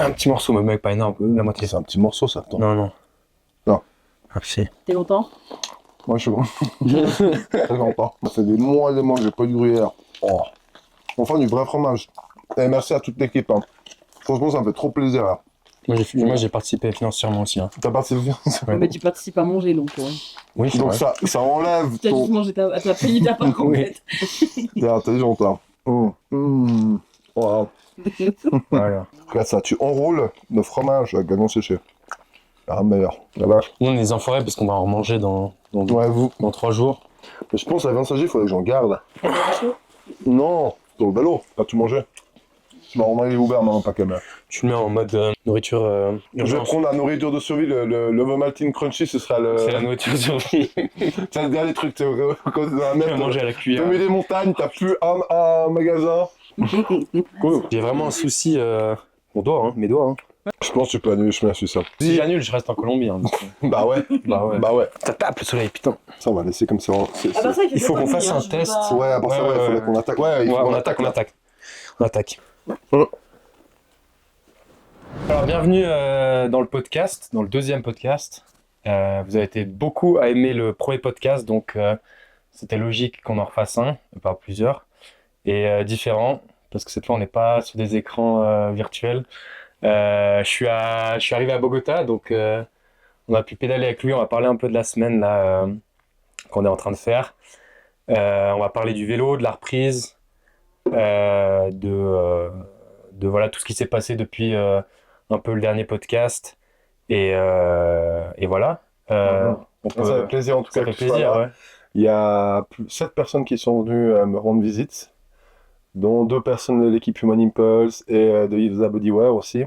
Ouais, un petit morceau, mais mec, pas énorme, la moitié. C'est un petit morceau, ça, attends. Non. Non. Ah, si. T'es content? Moi, je suis très content. Ça fait des mois que j'ai pas eu de gruyère. Oh. Enfin, du vrai fromage. Et merci à toute l'équipe. Hein. Franchement, ça me fait trop plaisir. Là. Moi, j'ai participé financièrement aussi. Hein. T'as participé Ouais. Mais tu participes à manger donc. Oui, c'est Donc vrai. ça enlève Tu as ton... juste mangé t'as payé ta part complète. T'es intelligent, toi. Wow. Voilà. Regarde ça, tu enroules le fromage avec gagnon séché. Ah, meilleur. La vache. Nous, on est des enfoirés parce qu'on va en manger dans Ouais, vous. 3 jours. Mais je pense à viande séchée, il faudrait que j'en garde. Non, dans le ballot, quand tu mangeais. Bah, on a les ouverts maintenant, pas comme. Tu le mets en mode nourriture Je vais urgence. prendre la nourriture de survie, le Ovaltine Crunchy, ce sera le. C'est la nourriture survie. C'est le dernier truc, tu sais, quand t'es dans la Tu vas mer, manger à la t'as cuillère. mis des montagnes, t'as plus un magasin. Cool. J'ai vraiment un souci. Mon doigt, hein, mes doigts. Hein. Je pense que tu peux annuler le chemin sur ça. Si j'annule, je reste en Colombie. Hein, donc, Bah ouais, bah ouais. Ça tape le soleil, putain. Ça, on va laisser comme ça. Ah bah ça, Il faut qu'on fasse un test. Ouais, à part ça, Ouais, ouais, il ouais, faudrait ouais. qu'on attaque. Ouais, il faut Ouais, qu'on on attaque. attaque. Ouais. Alors, bienvenue dans le podcast, dans le deuxième podcast. Vous avez été beaucoup à aimer le premier podcast, donc c'était logique qu'on en refasse un, pas plusieurs, et différents, parce que cette fois on n'est pas sur des écrans virtuels. Je suis arrivé à Bogota, donc on a pu pédaler avec lui, on va parler un peu de la semaine là, qu'on est en train de faire. On va parler du vélo, de la reprise, de voilà tout ce qui s'est passé depuis un peu le dernier podcast et voilà. On peut, Ça fait plaisir en tout ça cas fait que tu sois plaisir, là. ouais. Il y a 7 personnes qui sont venues me rendre visite, dont 2 personnes de l'équipe Human Impulse et de Yves Bodywear aussi.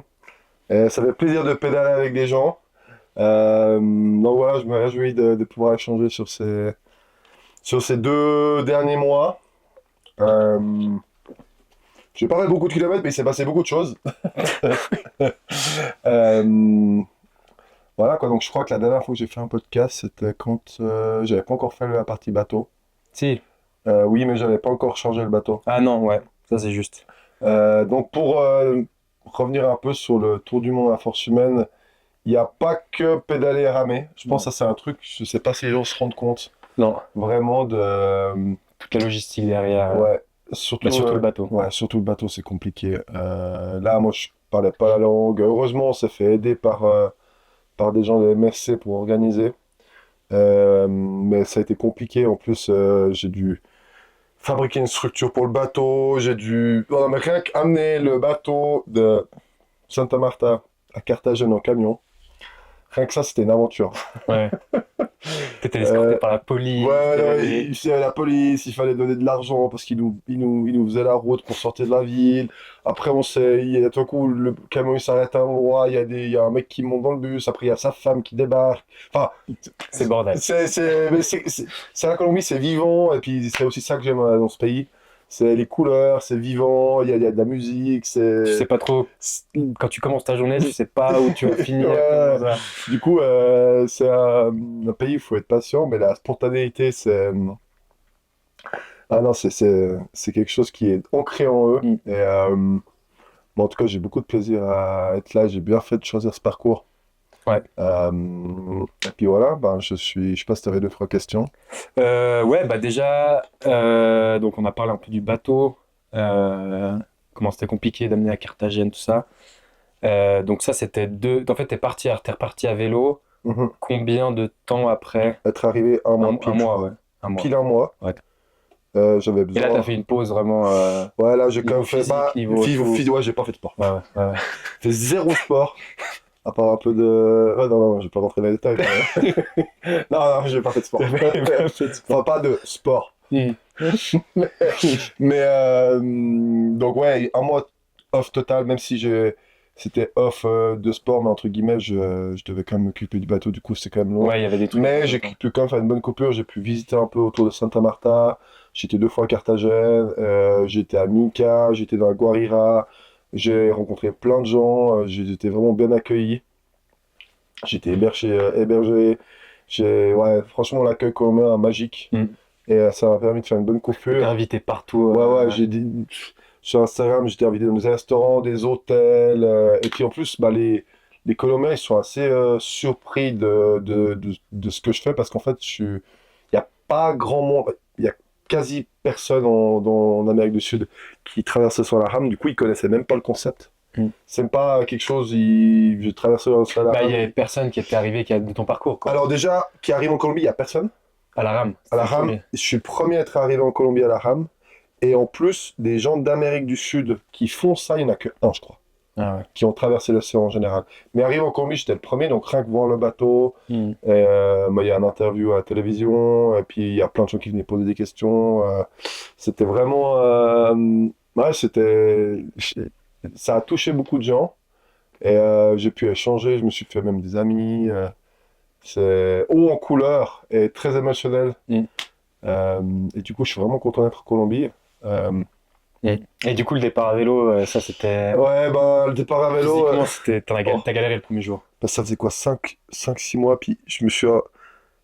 Et ça fait plaisir de pédaler avec des gens. Donc voilà, je me réjouis de pouvoir échanger sur ces 2 derniers mois. J'ai pas fait beaucoup de kilomètres, mais il s'est passé beaucoup de choses. Voilà quoi, donc je crois que la dernière fois que j'ai fait un podcast, c'était quand j'avais pas encore fait la partie bateau. Si. Oui, mais j'avais pas encore changé le bateau. Ah non, ouais, ça c'est juste. Donc pour revenir un peu sur le tour du monde à force humaine, il n'y a pas que pédaler et ramer. Je pense que ça c'est un truc, je sais pas si les gens se rendent compte Non, vraiment de... toute la logistique derrière. ouais, surtout, Surtout le bateau. Ouais, surtout le bateau, c'est compliqué. Là, moi, je parlais pas la langue. Heureusement, on s'est fait aider par des gens de MSC pour organiser. Mais ça a été compliqué. En plus, j'ai dû fabriquer une structure pour le bateau. J'ai dû... On a rien qu'amener le bateau de Santa Marta à Carthagène en camion. Rien que ça, c'était une aventure. Ouais. T'étais escorté par la police. Il y avait la police, il fallait donner de l'argent parce qu'ils nous faisaient la route pour sortir de la ville. Après, il y a tout d'un coup, le camion il s'arrête à un endroit, il y a un mec qui monte dans le bus, après il y a sa femme qui débarque. Enfin, C'est bordel. c'est la Colombie, c'est vivant, et puis c'est aussi ça que j'aime dans ce pays. C'est les couleurs, c'est vivant, il y a de la musique, Tu sais pas trop, quand tu commences ta journée, tu sais pas où tu vas finir. Ouais. comment ça. Du coup, c'est un pays où il faut être patient, mais la spontanéité, c'est... Ah non, c'est quelque chose qui est ancré en eux. Mm. Et bon, en tout cas, j'ai beaucoup de plaisir à être là. J'ai bien fait de choisir ce parcours. Ouais. Et puis voilà, ben, je sais pas si tu avais 2-3 questions. Ouais, bah déjà, donc on a parlé un peu du bateau, comment c'était compliqué d'amener à Carthagène, tout ça. Donc ça, c'était deux. En fait, t'es reparti à vélo. Mhm. Combien de temps après? Être arrivé un mois pile, Un je mois, crois. ouais. Un mois. Pile un mois. Ouais. J'avais Et besoin. là, t'as fait une pause vraiment. Ouais, là, j'ai quand niveau même fait... physique, Bah, niveau tout. ouais, j'ai pas fait de sport. Ouais, ouais. J'ai fait 0 sport. À part un peu de... Ouais, non, je vais pas rentrer dans les détails. Non, j'ai pas fait de sport. Enfin, pas de sport. Mm. Mais donc ouais, un mois off total, même si c'était off de sport, mais entre guillemets, je devais quand même m'occuper du bateau, du coup c'était quand même long. Ouais, il y avait des trucs. Mais j'ai pu quand même faire une bonne coupure, j'ai pu visiter un peu autour de Santa Marta, j'étais 2 fois à Carthagène, j'étais à Minca, j'étais dans la Guarira, j'ai rencontré plein de gens, j'ai été vraiment bien accueilli, j'étais hébergé, ouais, franchement l'accueil commun magique, Mm. et ça m'a permis de faire une bonne T'es coupure. invité partout. Ouais, euh, j'ai dit... sur Instagram, j'étais invité dans des restaurants, des hôtels. Et puis en plus, bah, les Colombiens, ils sont assez surpris de ce que je fais parce qu'en fait, il n'y a pas grand monde, il y a quasi personne en Amérique du Sud qui traversait sur la rame. Du coup, ils connaissaient même pas le concept. Mm. C'est pas quelque chose, je traversais sur la Bah, il rame. y avait personne qui était arrivé de ton parcours, quoi. Alors déjà, qui arrive en Colombie, il n'y a personne. À la rame. À la c'était le rame, premier. je suis le premier à être arrivé en Colombie à la rame. Et en plus, des gens d'Amérique du Sud qui font ça, il n'y en a que un, je crois, Ah ouais. qui ont traversé l'océan en général. Mais arrivé en Colombie, j'étais le premier, donc rien que voir le bateau, Mm. et, bah, il y a une interview à la télévision, et puis il y a plein de gens qui venaient poser des questions. C'était vraiment... ouais, ça a touché beaucoup de gens, et j'ai pu échanger, je me suis fait même des amis. C'est haut en couleur et très émotionnel. Mm. Et du coup, je suis vraiment content d'être en Colombie. Et du coup, le départ à vélo, ça c'était. Ouais, bah, le départ à vélo, Physiquement, c'était. oh. T'as galéré le premier jour. bah, ça faisait quoi, 5-6 mois, puis je me suis...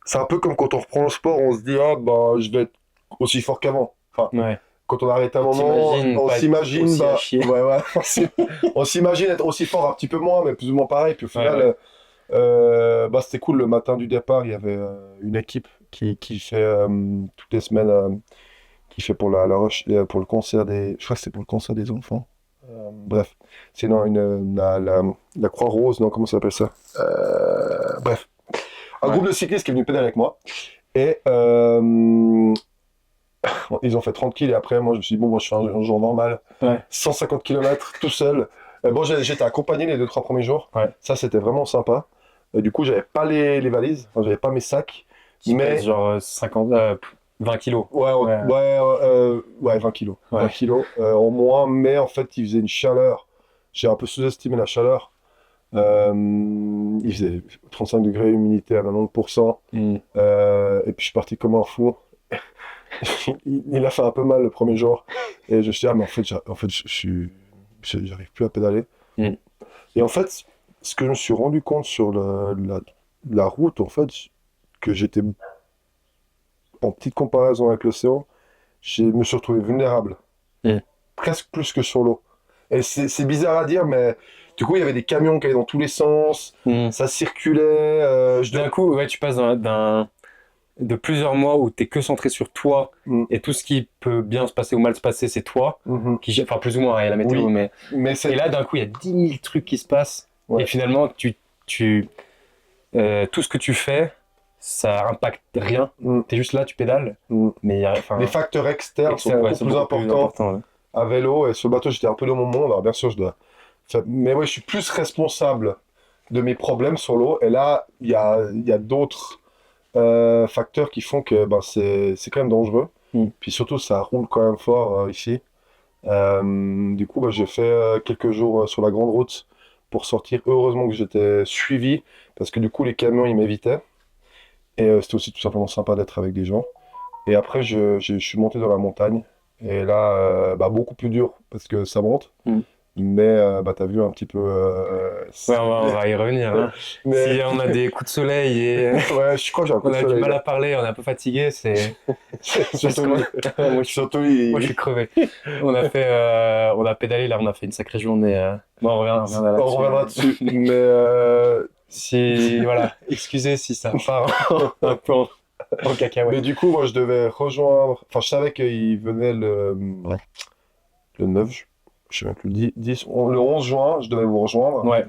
C'est un peu comme quand on reprend le sport, on se dit, ah, bah, je vais être aussi fort qu'avant. Enfin, Ouais. quand on arrête un moment, T'imagines on pas être s'imagine, aussi bah, à chier. ouais, on s'imagine être aussi fort, un petit peu moins, mais plus ou moins pareil. Puis au final, Ouais. bah, c'était cool. Le matin du départ, il y avait une équipe qui fait toutes les semaines, qui fait pour pour le concert des, je crois que c'est pour le concert des enfants. Bref, c'est non, la Croix-Rose, non, comment ça s'appelle ça? Bref, un Ouais. groupe de cyclistes qui est venu pédaler avec moi. Et ils ont fait 30 kills et après, moi, je me suis dit, bon, moi, je fais un jour normal. Ouais. 150 km tout seul. Bon, j'étais accompagné les 2-3 premiers jours. Ouais. Ça, c'était vraiment sympa. Du coup, j'avais pas les valises, enfin, j'avais pas mes sacs. Qui Mais- pèse genre 20 kilos. Ouais, ouais, 20 kilos. Ouais. 20 kilos en moins, mais en fait, il faisait une chaleur. J'ai un peu sous-estimé la chaleur. Il faisait 35 degrés, humidité à 90%. Mm. Et puis, je suis parti comme un fou. Il a fait un peu mal le premier jour. Et je me suis dit, ah, mais en fait, j'arrive plus à pédaler. Mm. Et en fait, ce que je me suis rendu compte sur la route, en fait, que j'étais en petite comparaison avec l'océan, je me suis retrouvé vulnérable. Mm. Presque plus que sur l'eau. Et c'est bizarre à dire, mais du coup, il y avait des camions qui allaient dans tous les sens, Mm. ça circulait. D'un coup, ouais, tu passes de plusieurs mois où t'es que centré sur toi Mm. et tout ce qui peut bien se passer ou mal se passer, c'est toi. Mhm. Enfin, plus ou moins, il y a la météo, Oui. mais. Mais Et là, d'un coup, il y a 10 000 trucs qui se passent. Ouais. Et finalement, tout ce que tu fais, ça impacte rien. Mm. T'es juste là, tu pédales. Mm. Mais il y a. Enfin, Les facteurs externes sont ouais, beaucoup c'est plus importants ouais. à vélo. Et sur le bateau, j'étais un peu dans mon monde. Alors, bien sûr, je dois. Mais ouais, je suis plus responsable de mes problèmes sur l'eau. Et là, il y a d'autres facteurs qui font que ben, c'est quand même dangereux. Mm. Puis surtout, ça roule quand même fort ici. Du coup, ben, j'ai fait quelques jours sur la grande route pour sortir. Heureusement que j'étais suivi parce que du coup, les camions, ils m'évitaient. Et c'était aussi tout simplement sympa d'être avec des gens. Et après, je suis monté dans la montagne. Et là, bah, beaucoup plus dur parce que ça monte. Mm. Mais bah, t'as vu un petit peu. Ouais, on va y revenir. Hein. Mais- Si on a des coups de soleil et Ouais, je crois que j'ai un coup on de a du soleil, mal là. à parler, on est un peu fatigué, c'est. Surtout, Moi, je suis surtout, Moi, je suis crevé. On a pédalé là, on a fait une sacrée journée. Bon, on reviendra on là-dessus. reviendra dessus. Mais Si, voilà, excusez si ça part un peu en cacahuète. mais du coup, moi, je devais rejoindre. Enfin, je savais qu'il venait le 9, je sais même plus, le 10, le 11 juin, je devais vous rejoindre. Ouais,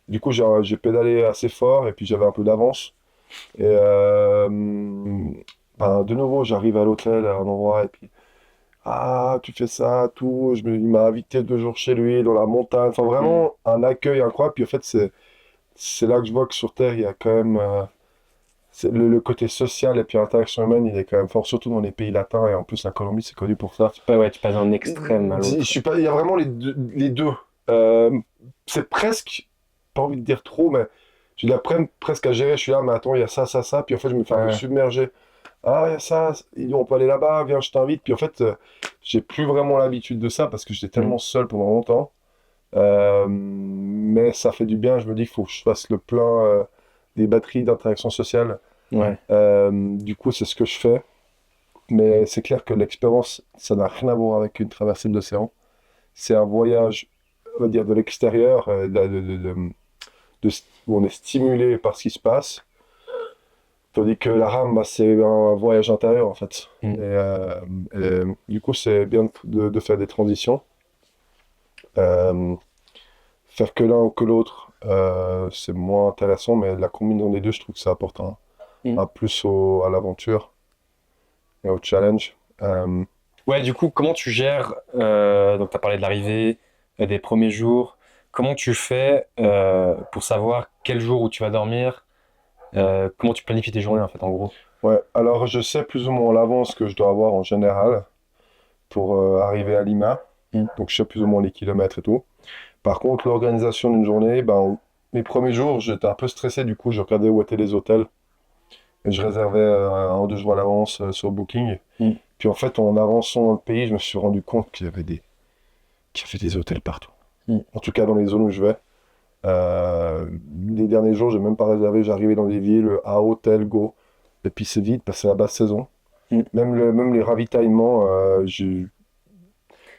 Du coup, j'ai pédalé assez fort et puis j'avais un peu d'avance. Et ben, de nouveau, j'arrive à l'hôtel, à un endroit, et puis, ah, tu fais ça, tout. Il m'a invité 2 jours chez lui, dans la montagne. Enfin, vraiment, un accueil incroyable. Puis en fait, c'est là que je vois que sur Terre, il y a quand même. Le côté social et puis l'interaction humaine, il est quand même fort, surtout dans les pays latins. Et en plus, la Colombie, c'est connu pour ça. ouais, tu passes d'un extrême à l'autre. Je suis pas, il y a vraiment les deux. C'est presque, pas envie de dire trop, mais j'ai de la peine presque à gérer. Je suis là, mais attends, il y a ça, ça, ça. Puis en fait, je me fais un peu Ouais. submerger. Ah, il y a ça, on peut aller là-bas, viens, je t'invite. Puis en fait, j'ai plus vraiment l'habitude de ça parce que j'étais tellement seul pendant longtemps. Mais ça fait du bien. Je me dis qu'il faut que je fasse le plein des batteries d'interaction sociale. Ouais. Du coup, c'est ce que je fais. Mais c'est clair que l'expérience, ça n'a rien à voir avec une traversée de l'océan. c'est un voyage, on va dire, de l'extérieur, où on est stimulé par ce qui se passe. Tandis que la rame, bah, c'est un voyage intérieur, en fait. Du coup, c'est bien de faire des transitions. Euh, Faire que l'un ou que l'autre, c'est moins intéressant, mais la combinaison des deux, je trouve que c'est important. Un plus à l'aventure et au challenge. Ouais, du coup, comment tu gères, donc tu as parlé de l'arrivée, des premiers jours, comment tu fais pour savoir quel jour où tu vas dormir, comment tu planifies tes journées en fait, en gros? Ouais, alors je sais plus ou moins l'avance que je dois avoir en général pour arriver à Lima. Donc je sais plus ou moins les kilomètres et tout. Par contre, l'organisation d'une journée, ben, mes premiers jours, j'étais un peu stressé, du coup, je regardais où étaient les hôtels. Et je réservais 1 ou 2 jours à l'avance sur Booking. Puis en fait, en avançant dans le pays, je me suis rendu compte qu'il y avait des hôtels partout. En tout cas, dans les zones où je vais. Les derniers jours, j'ai même pas réservé, j'arrivais dans des villes à hôtel, go. Et puis c'est vide parce que c'est la basse saison. Même les ravitaillements,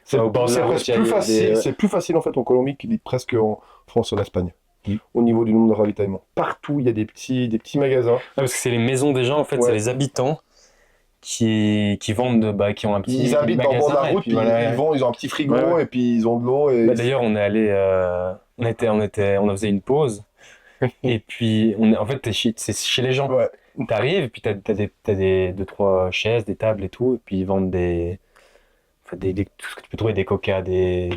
c'est Au bord de la route, presque il y a plus des- facile, c'est plus facile en fait en Colombie qu'il est presque en France ou en Espagne. Au niveau du nombre de ravitaillements. Partout, il y a des petits magasins. Ah, parce que c'est les maisons des gens, en fait, Ouais. c'est les habitants qui vendent, qui ont un petit Ils habitent en bord de magasin, la et route, puis puis voilà. ils ont un petit frigo Ouais, ouais. et puis ils ont de l'eau. Et... Bah, d'ailleurs, on est allé, on faisait une pause, et puis en fait, c'est chez les gens. Ouais. T'arrives, et puis t'as des deux, trois chaises, des tables et tout, et puis ils vendent tout ce que tu peux trouver, des coca, des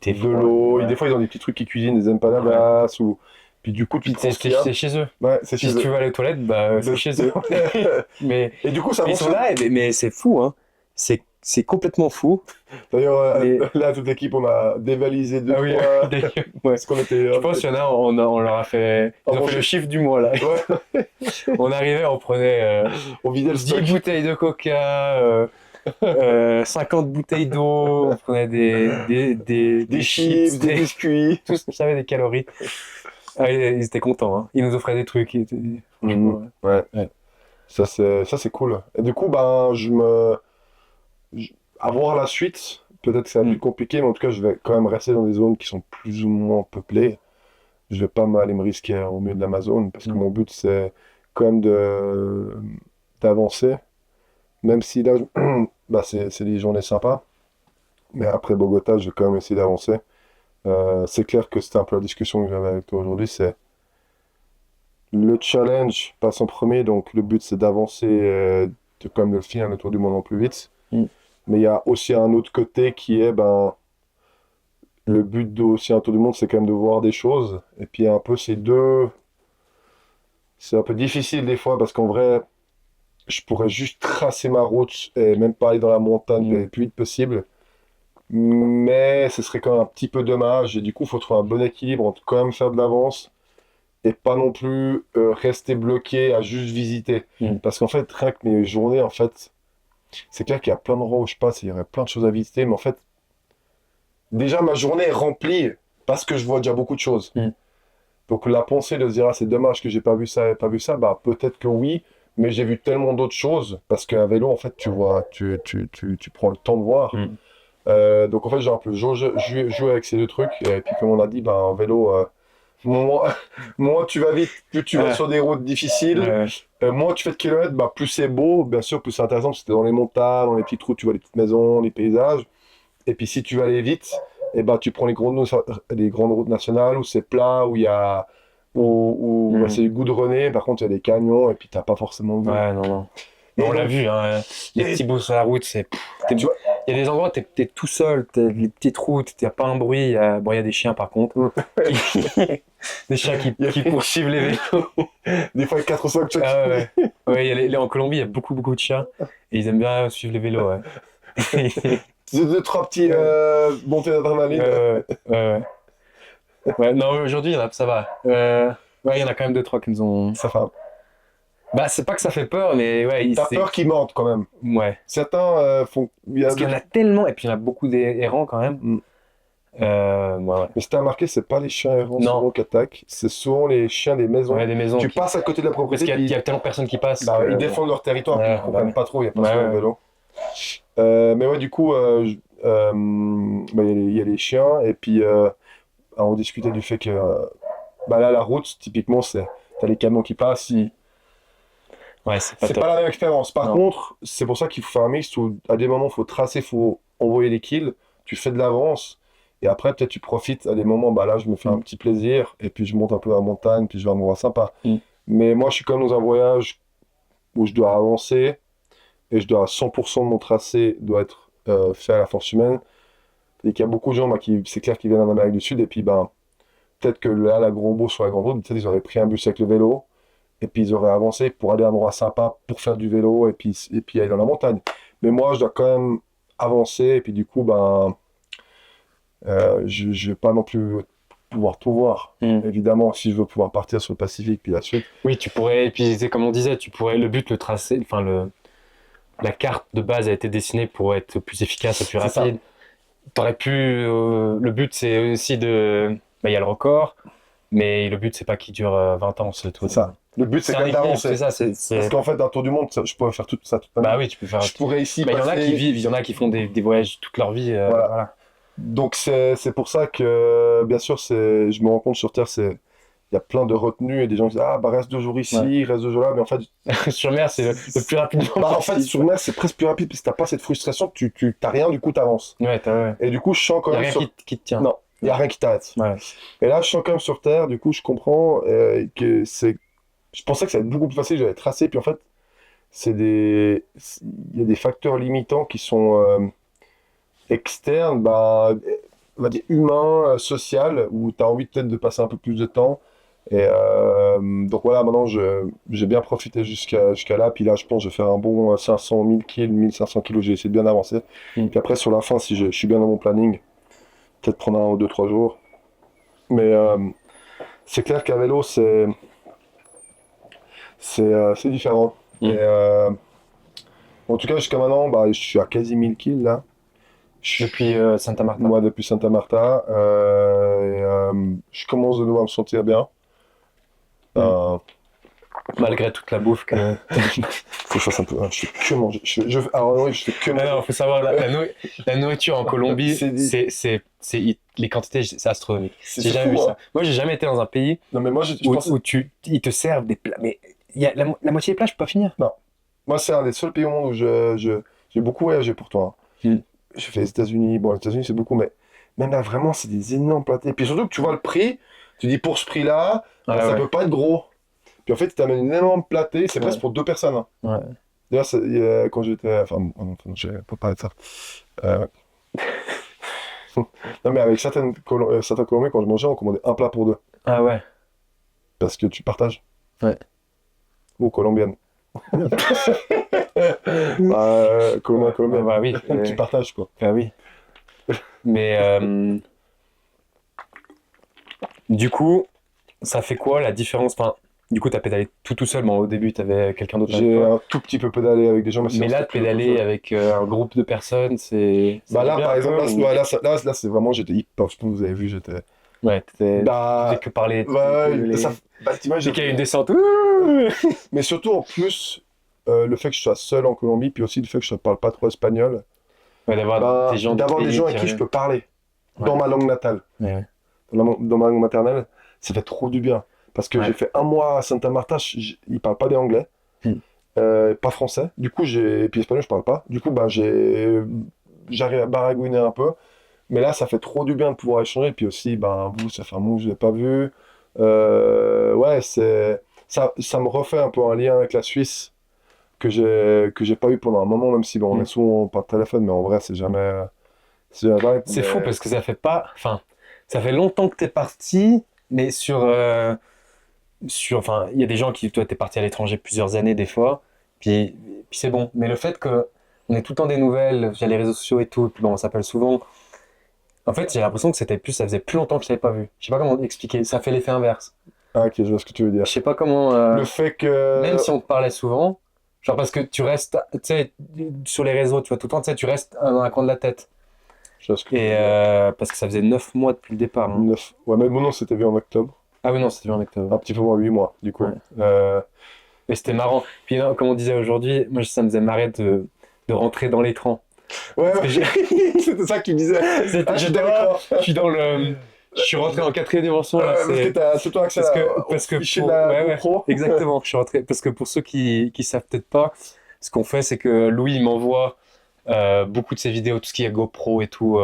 thés De froids. l'eau. Ouais. Et des fois, ils ont des petits trucs qui cuisinent, des empanadas. Ou... Puis du coup, tu Puis te prends ce qu'il y a. c'est chez eux. Ouais, c'est Si chez tu eux. veux aller aux toilettes, bah, c'est chez eux. Mais Et du coup, ça ils sont fonctionne. là, mais c'est fou, hein. C'est complètement fou. D'ailleurs, Mais- là, toute l'équipe, on a dévalisé 2 Ah oui, trois. d'ailleurs, ouais. Parce qu'on était. Je pense qu'il y en a, on leur a fait. Ils ont fait le chiffre du mois, là. Ouais, On arrivait, on prenait on vidait le 10 stock. bouteilles de coca, 50 bouteilles d'eau, on prenait Des chips, des biscuits. tout ce qui avait des calories. Ah, ils étaient contents, hein. Ils nous offraient des trucs. Franchement, Ouais. Ouais. Ça, c'est cool. Et du coup, ben, à voir la suite, peut-être que c'est plus compliqué, mais en tout cas, je vais quand même rester dans des zones qui sont plus ou moins peuplées. Je vais pas aller me risquer au milieu de l'Amazon, parce que mon but, c'est quand même d'avancer. Même si là, bah, c'est des journées sympas. Mais après Bogota, je vais quand même essayer d'avancer. C'est clair que c'était un peu la discussion que j'avais avec toi aujourd'hui, c'est le challenge passe en premier, donc le but c'est d'avancer, quand même de le finir le tour du monde en plus vite. Mais il y a aussi un autre côté qui est, ben, le but de aussi un tour du monde, c'est quand même de voir des choses. Et puis un peu ces deux, c'est un peu difficile des fois parce qu'en vrai, je pourrais juste tracer ma route et même pas aller dans la montagne le plus vite possible. Mais ce serait quand même un petit peu dommage. Et du coup, il faut trouver un bon équilibre entre quand même faire de l'avance et pas non plus rester bloqué à juste visiter. Parce qu'en fait, rien que mes journées, en fait, c'est clair qu'il y a plein d'endroits où je passe et il y aurait plein de choses à visiter. Mais en fait, déjà, ma journée est remplie parce que je vois déjà beaucoup de choses. Donc la pensée de se dire, ah, c'est dommage que j'ai pas vu ça et pas vu ça, bah peut-être que oui, mais j'ai vu tellement d'autres choses, parce qu'à vélo, en fait, tu vois, tu prends le temps de voir. Donc en fait, j'ai un peu joué avec ces deux trucs, et puis comme on a dit, bah, en vélo, moins tu vas vite, plus tu vas sur des routes difficiles, moins tu fais de kilomètres, bah, plus c'est beau, bien sûr, plus c'est intéressant, parce que t'es dans les montagnes, dans les petites routes, tu vois les petites maisons, les paysages, et puis si tu vas aller vite, et ben tu prends les grandes routes nationales où c'est plat, où il y a où c'est goudronné, par contre il y a des canyons et puis t'as pas forcément de vue. Ouais, non. Et On l'a donc- vu, hein, les petits bouts sur la route, Tu vois- il y a des endroits où t'es tout seul, t'as les petites routes, il n'y a pas un bruit, il y a des chiens par contre. Des chiens qui poursuivent les vélos. Des fois, 4 ou 5 trucs. Ah ouais. Ouais, en Colombie, il y a beaucoup de chiens et ils aiment bien suivre les vélos. Ouais. Deux, trois petits montées d'adrénaline. Ouais. Ouais, non, aujourd'hui, ça va. Ouais, il y en a quand même deux, trois qui nous ont. Ça fait un- Bah, c'est pas que ça fait peur, mais ouais, T'as peur qu'ils mentent quand même. Ouais. Certains font. Parce qu'il y en a tellement, et puis il y en a beaucoup d'errants quand même. Ouais. Mais si t'as remarqué, c'est pas les chiens errants Non. souvent qui attaquent, c'est souvent les chiens des maisons. Ouais, des maisons. Tu passes à côté de la Parce propriété, qu'il puis y a tellement de personnes qui passent. ils défendent leur territoire, puis Ouais, ils comprennent ouais. pas trop, il n'y a pas Ouais, souvent de ouais. vélo. Mais ouais, du coup, il y a les chiens, et puis on discutait du fait que là, la route, typiquement, t'as les camions qui passent, Ouais, c'est pas c'est top. pas la même expérience. Par Non. contre, c'est pour ça qu'il faut faire un mix où, à des moments, il faut tracer, il faut envoyer les kills, tu fais de l'avance, et après, peut-être tu profites à des moments, là, je me fais un petit plaisir, et puis je monte un peu la montagne, puis je vais à un endroit sympa. Mm. Mais moi, je suis comme dans un voyage où je dois avancer, et je dois, 100% de mon tracé doit être fait à la force humaine. Et qu'il y a beaucoup de gens, c'est clair, qui viennent en Amérique du Sud, et puis, peut-être que là, la Grombo sur la Grande Route, peut-être ils auraient pris un bus avec le vélo, et puis ils auraient avancé pour aller à un endroit sympa, pour faire du vélo, et puis aller dans la montagne. Mais moi, je dois quand même avancer, et puis du coup, je vais pas non plus pouvoir tout voir. Mm. Évidemment, si je veux pouvoir partir sur le Pacifique, puis la suite. Oui, tu pourrais, et puis c'est comme on disait, tu pourrais, le but, le tracé, enfin, la carte de base a été dessinée pour être plus efficace et plus C'est ça. rapide. T'aurais pu, le but, c'est aussi il y a le record, mais le but, c'est pas qu'il dure 20 ans, c'est tout. C'est ça. Le but, c'est C'est quand un même équilibre, d'avancer. c'est ça, Parce qu'en fait, un tour du monde, je pourrais faire tout ça toute ma Bah vie. oui, tu peux faire. Je pourrais ici Bah, il y en a passer- qui vivent, il y en a qui font des voyages toute leur vie. Voilà. Voilà. Donc c'est pour ça que, bien sûr, je me rends compte sur Terre, il y a plein de retenues et des gens qui disent, ah, reste 2 jours ici, Ouais. reste 2 jours là, mais en fait, Sur mer, c'est le plus rapidement en fait, possible. sur mer, c'est presque plus rapide, parce que t'as pas cette frustration, tu t'as rien, du coup, t'avances. Ouais, ouais. Et du coup, je sens quand Il y a même rien qui te tient. Non, il y a rien qui t'arrête. Ouais. Et là, je sens quand même sur Terre, du coup, je comprends que je pensais que ça allait être beaucoup plus facile, j'allais tracer, puis en fait, il y a des facteurs limitants qui sont externes, on va dire humains, social, où tu as envie peut-être de passer un peu plus de temps. Et donc voilà, maintenant j'ai bien profité jusqu'à là. Puis là, je pense que je vais faire un bon 500, 1000 kills, 1500 kilos. J'ai essayé de bien avancer. Mm. Puis après, sur la fin, si je suis bien dans mon planning, peut-être prendre 1 ou 2, 3 jours. Mais c'est clair qu'à vélo, c'est différent. Mm. Et en tout cas, jusqu'à maintenant, je suis à quasi 1000 kills là. Depuis Santa Marta. Moi, depuis Santa Marta, je commence de nouveau à me sentir bien. Malgré toute la bouffe que. Faut que je fasse un peu. Je fais que manger. Alors oui, je fais que Non, manger. non, faut savoir, la nourriture en Colombie, C'est- les quantités, c'est astronomique. C'est J'ai jamais fou, vu hein. ça. Moi, j'ai jamais été dans un pays Non, mais moi, je où, pense. ils te servent des plats. Mais il y a la moitié des plats, je peux pas finir. Moi, c'est un des seuls pays au monde où j'ai beaucoup voyagé pourtant. Mm. J'ai fait les États-Unis. Bon, les États-Unis, c'est beaucoup, mais même là, vraiment, c'est des énormes plats. Et puis surtout que tu vois le prix, tu dis pour ce prix-là, Ouais, ça ouais. peut pas être gros. Puis en fait, tu t'amènes une énorme platée, c'est Ouais. presque pour 2 personnes, hein. Ouais. D'ailleurs, quand j'étais. Enfin, je vais pas parler de ça. Non, mais avec certaines Colombiens, quand je mangeais, on commandait un plat pour 2. Ah ouais. Parce que tu partages. Ouais. Ou colombienne. Colombienne. Bah oui. Tu partages, quoi. Bah oui. Mais du coup, ça fait quoi la différence? Enfin, du coup, t'as pédalé tout seul. Bon, au début, t'avais quelqu'un d'autre avec J'ai toi. un tout petit peu pédalé avec des gens, Mais sinon, là, de c'était plus pédaler tout avec un groupe de personnes, c'est. là, bien par un exemple, peu, ou- là, c'est vraiment, j'étais hyper. Je pense que vous avez vu, j'étais. Ouais, t'étais. Bah, J'ai que parler. ouais, t'imagines, Dès qu'il y a une descente. Ouh. mais surtout, en plus, le fait que je sois seul en Colombie, puis aussi le fait que je ne parle pas trop espagnol, Ouais, d'avoir des gens d'avoir des pays gens qui avec qui je reviennent. peux parler dans Ouais. ma langue natale, Ouais, ouais. dans ma langue maternelle, ça fait trop du bien. Parce que Ouais. j'ai fait 1 mois à Santa Marta, ils ne parlent pas des anglais, Hmm. pas français. Du coup, et puis espagnol, je parle pas. Du coup, j'arrive à baragouiner un peu. Mais là, ça fait trop du bien de pouvoir échanger. Puis aussi, vous, ça fait un moment que je ne l'ai pas vu. Ouais, ça me refait un peu un lien avec la Suisse que j'ai pas eu pendant un moment, même si on Mm. est souvent par téléphone, mais en vrai, c'est jamais vrai. C'est Mais- fou parce que ça fait pas. Enfin, ça fait longtemps que t'es parti, mais enfin, il y a des gens qui, toi, t'es parti à l'étranger plusieurs années des fois, puis c'est bon. Mais le fait que on ait tout le temps des nouvelles via les réseaux sociaux et tout, puis bon, on s'appelle souvent. En fait, j'ai l'impression que ça faisait plus longtemps que je t'avais pas vu. Je sais pas comment expliquer. Ça fait l'effet inverse. Ah, ok, je vois ce que tu veux dire. Je sais pas comment. Le fait que. Même si on te parlait souvent, genre parce que tu restes, tu sais, sur les réseaux, tu vois, tout le temps, tu sais, tu restes dans un coin de la tête. Je vois ce que tu veux Et dire. parce que ça faisait 9 mois depuis le départ. Hein. 9. Ouais, mais bon, non, c'était vu en octobre. Ah oui, non, c'était en octobre. Un petit peu moins 8 mois, du coup. Ouais. Euh, Mais c'était marrant. Puis non, comme on disait aujourd'hui, moi ça me faisait marrer de rentrer dans l'écran. Ouais, Parce que j'ai- c'était ça que tu disais. Ah, je suis j'étais là, d'accord. je suis dans le... Je suis rentré en quatrième dimension, là, Parce que c'est... t'as tout le temps accès Parce que, au parce que fichier pour... de la ouais, ouais, GoPro. exactement, je suis rentré... Parce que pour ceux qui savent peut-être pas, ce qu'on fait, c'est que Louis, il m'envoie beaucoup de ses vidéos, tout ce qui est GoPro et tout,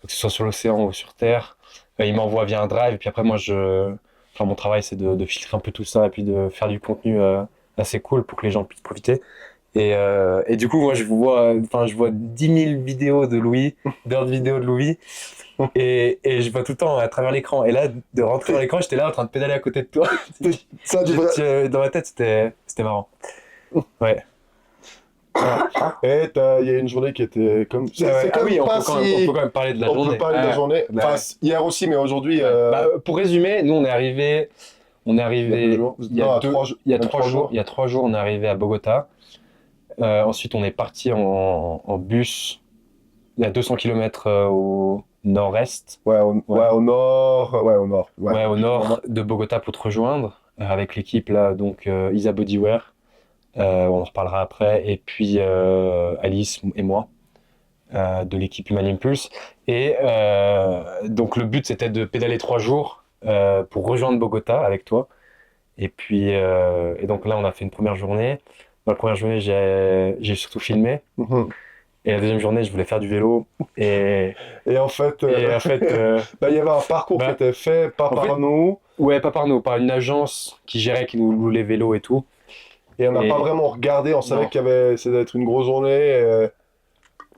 que ce soit sur l'océan ou sur Terre. Il m'envoie via un drive, et puis après, moi, enfin, mon travail, c'est de filtrer un peu tout ça, et puis de faire du contenu assez cool pour que les gens puissent profiter. Et du coup, moi, je vois 10 000 vidéos de Louis, d'heures de vidéos de Louis, et je vois tout le temps à travers l'écran. Et là, de rentrer dans l'écran, j'étais là en train de pédaler à côté de toi. Ça, du vrai. Dans ma tête, c'était marrant. Ouais. Et il y a une journée qui était comme. Ah comme oui, pas on peut quand même parler de la On journée. peut parler de la journée. bah Enfin, ouais. hier aussi, mais aujourd'hui. Bah, pour résumer, nous, on est arrivé Il y a 2 jours. il y a Non, à deux- 3 jours. il y a Même 3 3 jours. jours. Il y a 3 jours, on est arrivé à Bogota. Ensuite, on est parti en bus. Il y a 200 km au nord-est. Ouais, au nord. Ouais, au nord. Ouais, au nord de Bogota pour te rejoindre avec l'équipe là, donc Isa Bodywear, on en reparlera après, et puis Alice et moi de l'équipe Human Impulse. Et donc le but c'était de pédaler 3 jours pour rejoindre Bogota avec toi. Et donc là on a fait une première journée. Dans la première journée j'ai surtout filmé. Mhm. Et la deuxième journée je voulais faire du vélo. Et en fait, Et en fait bah, il y avait un parcours qui bah, était fait, pas en par fait- nous, ouais, pas par nous, par une agence qui gérait, qui nous loue les vélos et tout. et on n'a Et- pas vraiment regardé. On savait Non. qu'il y avait, ça devait être une grosse journée.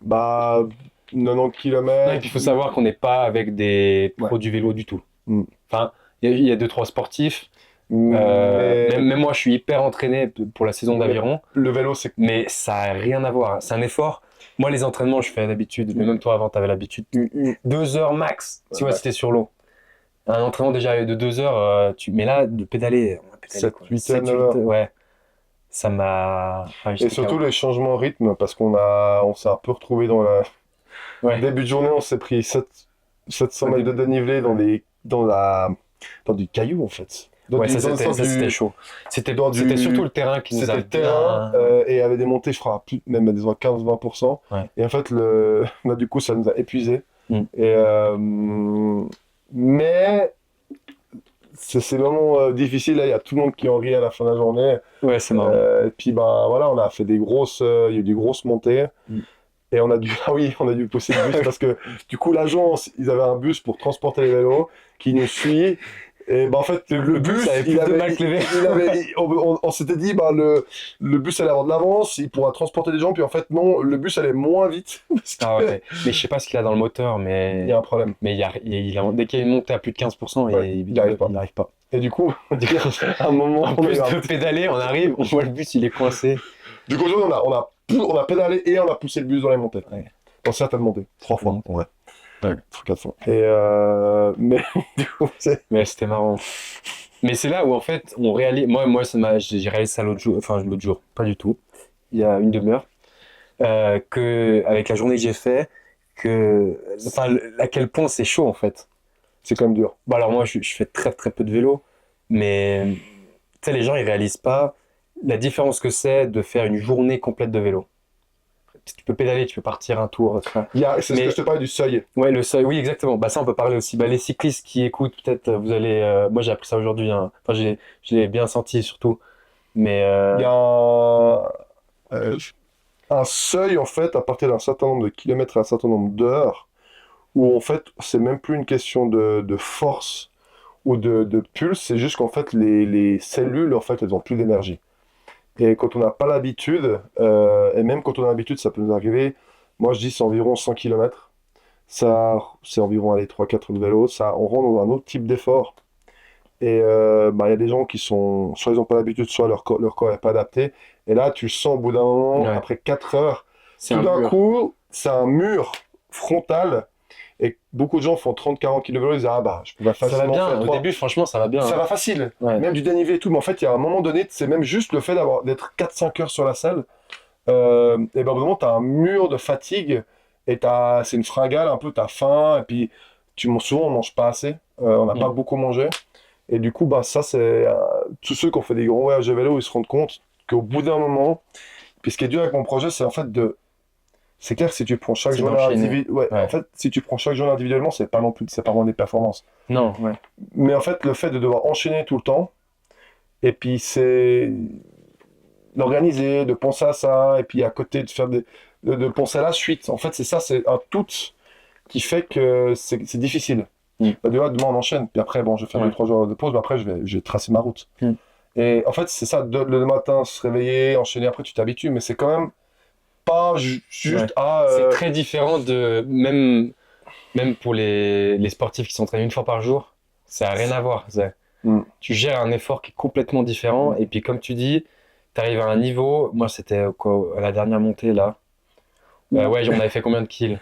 Bah, 90 Non, et km. puis il faut savoir qu'on n'est pas avec des pros Ouais. du vélo du tout. Mm. Enfin, il y a deux, trois sportifs. Mais Même moi, je suis hyper entraîné pour la saison Mais- d'aviron, le vélo, c'est. mais ça n'a rien à voir. C'est un effort. Moi, les entraînements, je fais d'habitude, mais même toi avant, tu avais l'habitude. 2 heures max, tu vois, Ouais. c'était sur l'eau. Un entraînement déjà de 2 heures, mais là, de pédaler, on a pédalé 7, quoi. 8 7, 9 heures. ouais. Ça m'a. Enfin, Et j'étais surtout KO. les changements de rythme, parce on s'est un peu retrouvé dans la. Ouais. Début de journée, on s'est pris 700 Au mètres de début. dénivelé dans du caillou, en fait. Ouais, ça dans le sens c'était du- chaud. C'était dans du- c'était surtout le terrain qui nous C'était a le terrain, bien. et il y avait des montées, je crois, même à des 15-20%. Ouais. Et en fait, bah, du coup, ça nous a épuisés. Mm. Et, mais c'est vraiment difficile. Là, il y a tout le monde qui en rit à la fin de la journée. Ouais, c'est marrant. Et puis, ben voilà, on a fait il y a eu des grosses montées. Mm. Et on a dû pousser le bus parce que du coup, l'agence, ils avaient un bus pour transporter les vélos qui nous suit. Et ben en fait, le bus, avait plus de mal que les vélos. on s'était dit, bah, le bus allait avoir de l'avance, il pourra transporter des gens. Puis en fait, non, le bus allait moins vite. Parce Ah que ouais, mais je sais pas ce qu'il a dans le moteur, il mais y a un problème. dès qu'il y a une montée à plus de 15%, Ouais, il y arrive pas. il n'arrive pas. Et du coup, à un moment, En plus de pédaler, on arrive, on voit le bus, il est coincé. du coup, aujourd'hui, on a pédalé et on a poussé le bus dans les montées. Ouais. Dans certaines montées. 3 fois. Ouais. Ouais, 4 fois. Et mais du coup, Mais c'était marrant. Mais c'est là où en fait on réalise. Moi j'ai réalisé ça l'autre jour, pas du tout. Il y a une demi-heure, que avec la journée que j'ai fait, à quel point c'est chaud en fait. c'est quand même dur. Bah alors moi je fais très très peu de vélo, mais tu sais les gens ils réalisent pas la différence que c'est de faire une journée complète de vélo. Tu peux pédaler, tu peux partir un tour. Enfin, C'est ce Mais- que je te parlais du seuil. ouais, le seuil, oui, exactement. Bah, ça, on peut parler aussi. Bah, les cyclistes qui écoutent, peut-être, vous allez. Moi, j'ai appris ça aujourd'hui, hein. Enfin, je l'ai bien senti, surtout. Mais. Il y a un seuil, en fait, à partir d'un certain nombre de kilomètres et un certain nombre d'heures, où, en fait, c'est même plus une question de force ou de pulse, c'est juste qu'en fait, les cellules, en fait, elles ont plus d'énergie. Et quand on n'a pas l'habitude, et même quand on a l'habitude, ça peut nous arriver, moi, je dis c'est environ 100 kilomètres. Ça, c'est environ, allez, 3-4 de vélo. Ça, on rentre dans un autre type d'effort. Et bah, il y a des gens qui sont, soit ils n'ont pas l'habitude, soit leur corps n'est pas adapté. Et là, tu le sens au bout d'un moment, Ouais. après 4 heures, C'est tout un d'un mur. coup, c'est un mur frontal. Et beaucoup de gens font 30-40 km de vélo, ils disent, ah bah, je pouvais Ça va facilement bien. faire Au 3. début, franchement, ça va bien. Ça hein. va facile, Ouais. même du dénivelé et tout. Mais en fait, il y a un moment donné, c'est même juste le fait d'être 4-5 heures sur la selle. Et ben, au bout d'un moment, tu as un mur de fatigue. Et c'est une fringale, un peu, tu as faim. Et puis, souvent, on mange pas assez. On n'a pas Mm. beaucoup mangé. Et du coup, bah, ça, c'est. Tous ceux qui ont fait des grands voyages à vélo, ils se rendent compte qu'au bout d'un moment. Puis ce qui est dur avec mon projet, c'est en fait c'est clair que si tu prends chaque C'est journée d'enchaîner. ouais, Ouais. en fait, si tu prends chaque journée individuellement, c'est pas non plus, c'est pas vraiment des performances. Non, ouais. Mais en fait, le fait de devoir enchaîner tout le temps, et puis c'est d'organiser, de penser à ça, et puis à côté de faire de penser à la suite. En fait, c'est ça, c'est un tout qui fait que c'est difficile. Mm. Bah, demain, on enchaîne, puis après, bon, je vais faire Ouais. 2-3 jours de pause, mais après, je vais tracer ma route. Mm. Et en fait, c'est ça, le matin, se réveiller, enchaîner, après, tu t'habitues, mais c'est quand même pas juste Ouais. à... C'est très différent de même pour les sportifs qui s'entraînent une fois par jour, ça n'a rien à voir. Mm. Tu gères un effort qui est complètement différent et puis comme tu dis, tu arrives à un niveau. Moi, c'était quoi, à la dernière montée là. Ouais, on avait fait combien de kills?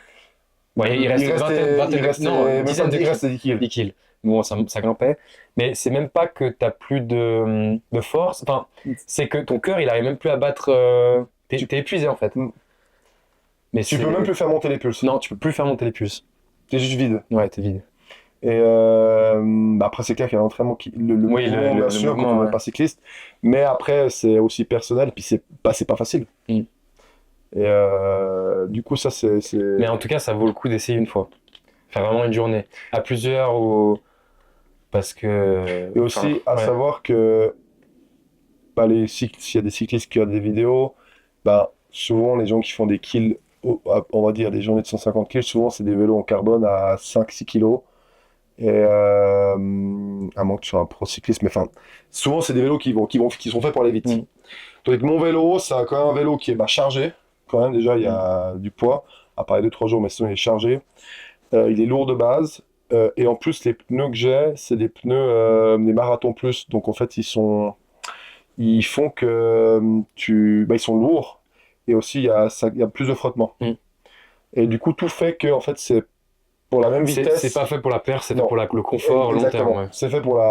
Ouais, il reste non, une dizaine de il kills. reste 10 kills. 10 kills. Bon, ça grimpait. Mais c'est même pas que t'as plus de force. Enfin, c'est que ton cœur, il arrive même plus à battre. T'es épuisé en fait. Mm. Mais Tu c'est- peux même plus faire monter les pulses. Non, tu peux plus faire monter les pulses. T'es juste vide. Ouais, t'es vide. Et bah après, c'est clair qu'il y a l'entraînement, le Oui, mouvement, bien le sûr, mouvement, quand on n'est ouais. pas cycliste. Mais après, c'est aussi personnel, puis c'est pas facile. Mm. Et du coup, ça, c'est... Mais en tout cas, ça vaut le coup d'essayer une fois. Faire vraiment une journée. À plusieurs ou. Parce que. Et aussi, à ouais. savoir que bah, s'il y a des cyclistes qui ont des vidéos, bah, souvent, les gens qui font des kills, on va dire des journées de 150 kills, souvent, c'est des vélos en carbone à 5-6 kilos. Et à moins que tu sois un pro cycliste, mais enfin, souvent c'est des vélos qui sont faits pour aller vite. Mm. Donc mon vélo, c'est quand même un vélo qui est chargé, quand même déjà il y a du poids, à part les 2-3 jours, mais sinon il est chargé. Il est lourd de base, et en plus les pneus que j'ai, c'est des pneus des Marathon Plus, donc en fait ils font que ils sont lourds, et aussi il y a plus de frottement. Mm. Et du coup tout fait que en fait c'est pour la même vitesse. C'est pas fait pour la perf, c'est fait Non. pour le confort long Exactement. terme. Ouais. C'est fait pour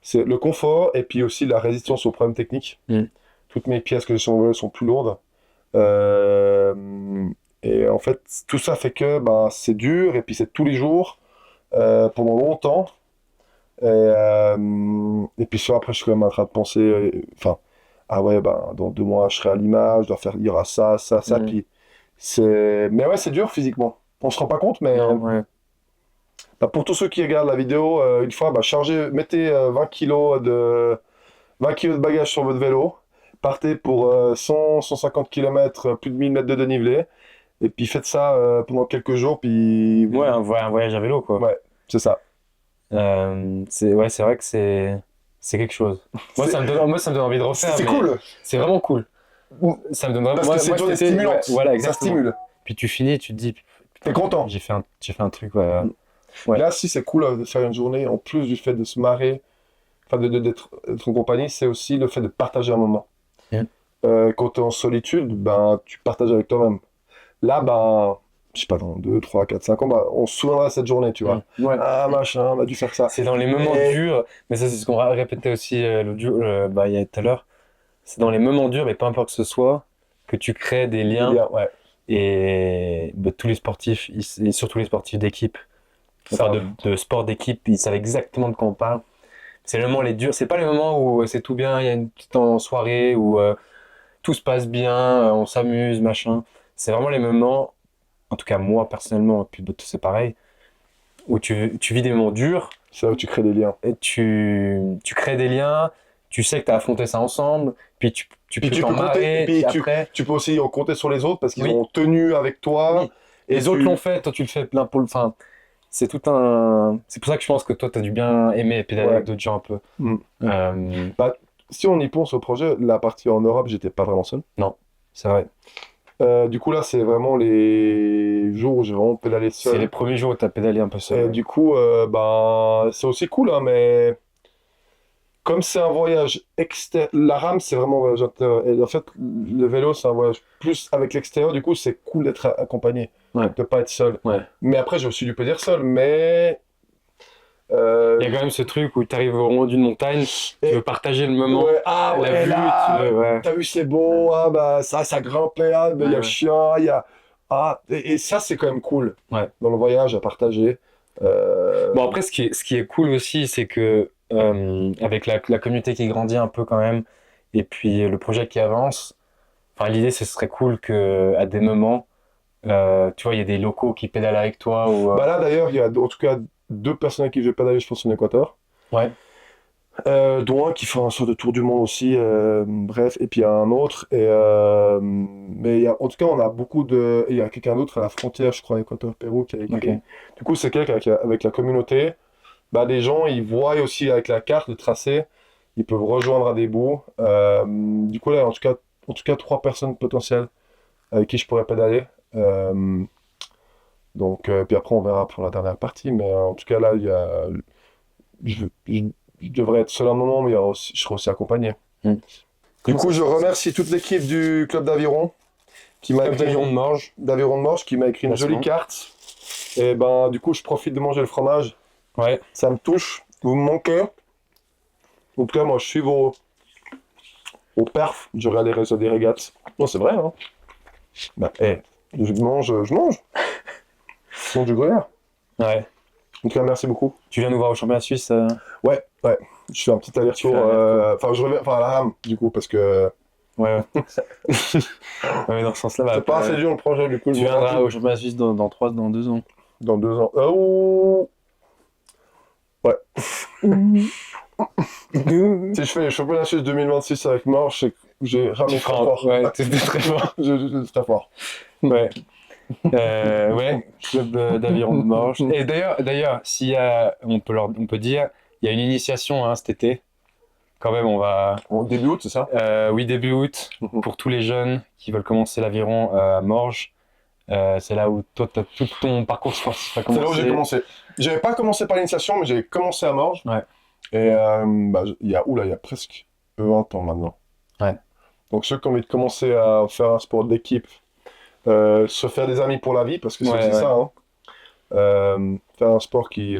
c'est le confort et puis aussi la résistance aux problèmes techniques. Mm. Toutes mes pièces que j'ai sur mon vélo sont plus lourdes. Euh, et en fait, tout ça fait que c'est dur et puis c'est tous les jours pendant longtemps. Et puis ça, après, je suis quand même en train de penser, enfin, ah ouais, dans 2 mois, je serai à l'image, il y aura ça, ça, ça. Mm. Puis mais ouais, c'est dur physiquement. On se rend pas compte, mais. Non, ouais. Pour tous ceux qui regardent la vidéo, une fois, mettez 20 kilos de bagages sur votre vélo, partez pour 150 km, plus de 1000 mètres de dénivelé, et puis faites ça pendant quelques jours, puis Ouais, un voyage à vélo, quoi. ouais, c'est ça. C'est vrai que c'est quelque chose. Moi, C'est- ça me donne envie de refaire. C'est mais cool, C'est vraiment cool. Ça me donne vraiment. parce que c'est une journée cet été, stimulante, ouais, voilà, ça exactement. stimule, Puis tu finis, tu te dis, t'es content. j'ai fait un truc, ouais. Ouais. Là, si c'est cool de faire une journée, en plus du fait de se marrer, enfin d'être en compagnie, c'est aussi le fait de partager un moment. Bien. Quand tu es en solitude, tu partages avec toi-même. Là, je sais pas, dans 2, 3, 4, 5 ans, on se souviendra de cette journée, tu vois. Ouais. Ah, machin, on a dû faire ça. C'est dans les moments Et- durs, mais ça, c'est ce qu'on répétait aussi il y a tout à l'heure. C'est dans les moments durs, mais peu importe que ce soit, que tu crées des liens. Bien, ouais. Et tous les sportifs, et surtout les sportifs d'équipe, Ça, enfin de sport d'équipe, ils savent exactement de quoi on parle. C'est les moments les durs, c'est pas les moments où c'est tout bien, il y a une petite soirée où tout se passe bien, on s'amuse, machin. C'est vraiment les moments, en tout cas moi personnellement, et puis c'est pareil, où tu vis des moments durs, c'est là où tu crées des liens. et tu crées des liens, tu sais que tu as affronté ça ensemble, puis tu Puis peux tu t'en peux compter, marrer, et puis puis après... tu peux aussi en compter sur les autres parce qu'ils Oui. ont tenu avec toi. Oui. Et les autres l'ont fait, toi tu le fais plein pour le. Enfin, c'est tout un. C'est pour ça que je pense que toi t'as dû bien aimer pédaler Ouais. avec d'autres gens un peu. Mm. Euh, Si on y pense au projet, la partie en Europe, j'étais pas vraiment seul. c'est vrai. Du coup, là, c'est vraiment les jours où j'ai vraiment pédalé C'est seul. les premiers jours où t'as pédalé un peu Et seul. du coup, c'est aussi cool, hein, mais comme c'est un voyage extérieur, la rame, c'est vraiment un voyage intérieur. Et en fait, le vélo, c'est un voyage plus avec l'extérieur. Du coup, c'est cool d'être accompagné, Ouais. de pas être seul. Ouais. Mais après, j'ai aussi dû pédaler seul, mais Il y a quand même ce truc où t'arrives au haut d'une montagne, tu Et- veux partager le moment, ouais, ah la ouais, vue, là, tu veux, ouais. t'as vu, c'est bon, ah ça grimpait, ah, il y a Ouais, le ouais. chien, il y a... Ah, et ça, c'est quand même cool, Ouais. dans le voyage, à partager. Bon, après, ce qui est cool aussi, c'est que avec la communauté qui grandit un peu quand même, et puis le projet qui avance, enfin, l'idée, ce serait cool que à des moments, tu vois, il y a des locaux qui pédalent avec toi ou... Bah là d'ailleurs, il y a en tout cas 2 personnes avec qui je vais pédaler, je pense, en Équateur. Ouais, Dont un qui fait un sort de tour du monde aussi, bref, et puis il y a un autre. Mais en tout cas, on a beaucoup de. Et il y a quelqu'un d'autre à la frontière, je crois, Équateur-Pérou, qui a écrit. ok. Du coup, c'est quelqu'un avec la communauté. Bah, les gens, ils voient aussi avec la carte, le tracé, ils peuvent rejoindre à des bouts. Du coup, là, en tout cas 3 personnes potentielles avec qui je pourrais pédaler. Donc, puis après, on verra pour la dernière partie. Mais en tout cas, là, il y a. Je devrais être seul un moment, mais je serai aussi accompagné. Hmm. Du coup, je remercie toute l'équipe du club d'aviron qui m'a Club écrit d'aviron de Morges. qui m'a écrit une jolie Placement. carte. Et ben, du coup, je profite de manger le fromage. Ouais, Ça me touche. Vous me manquez. En tout cas, moi, je suis vos perfs. Je regarde les réseaux des régates. Non, c'est vrai, hein. Bah, je mange. Je mange du gruyère. ouais. En tout cas, merci beaucoup. Tu viens nous voir au championnat suisse Ouais. Je fais un petit aller-retour. Tu fais un aller-retour. Enfin, je reviens. Enfin, à la rame, du coup, parce que. Ouais. Ouais, dans ce sens-là, bah, C'est pas assez dur le projet, du coup. tu je me viendras rends au championnat suisse dans 2 ans. dans 2 ans. Oh. Ouais. Si je fais les championnats suisses 2026 avec Morges, c'est que j'ai ramé très fort. Ouais, c'était très fort. Je très fort. Ouais. Ouais, club d'aviron de Morges. Et d'ailleurs, s'il y a, on peut dire, il y a une initiation hein, cet été. Quand même, on va. En début août, c'est ça? Oui, début août, pour tous les jeunes qui veulent commencer l'aviron à Morges. C'est là où toi, tout ton parcours sportif a C'est là où commencé. j'ai commencé. J'avais pas commencé par l'initiation, mais j'ai commencé à Morges. Ouais. Et il y a presque 20 ans maintenant. Ouais. Donc ceux qui ont envie de commencer à faire un sport d'équipe, se faire des amis pour la vie, parce que c'est Ouais, aussi ouais. ça, hein. Faire un sport qui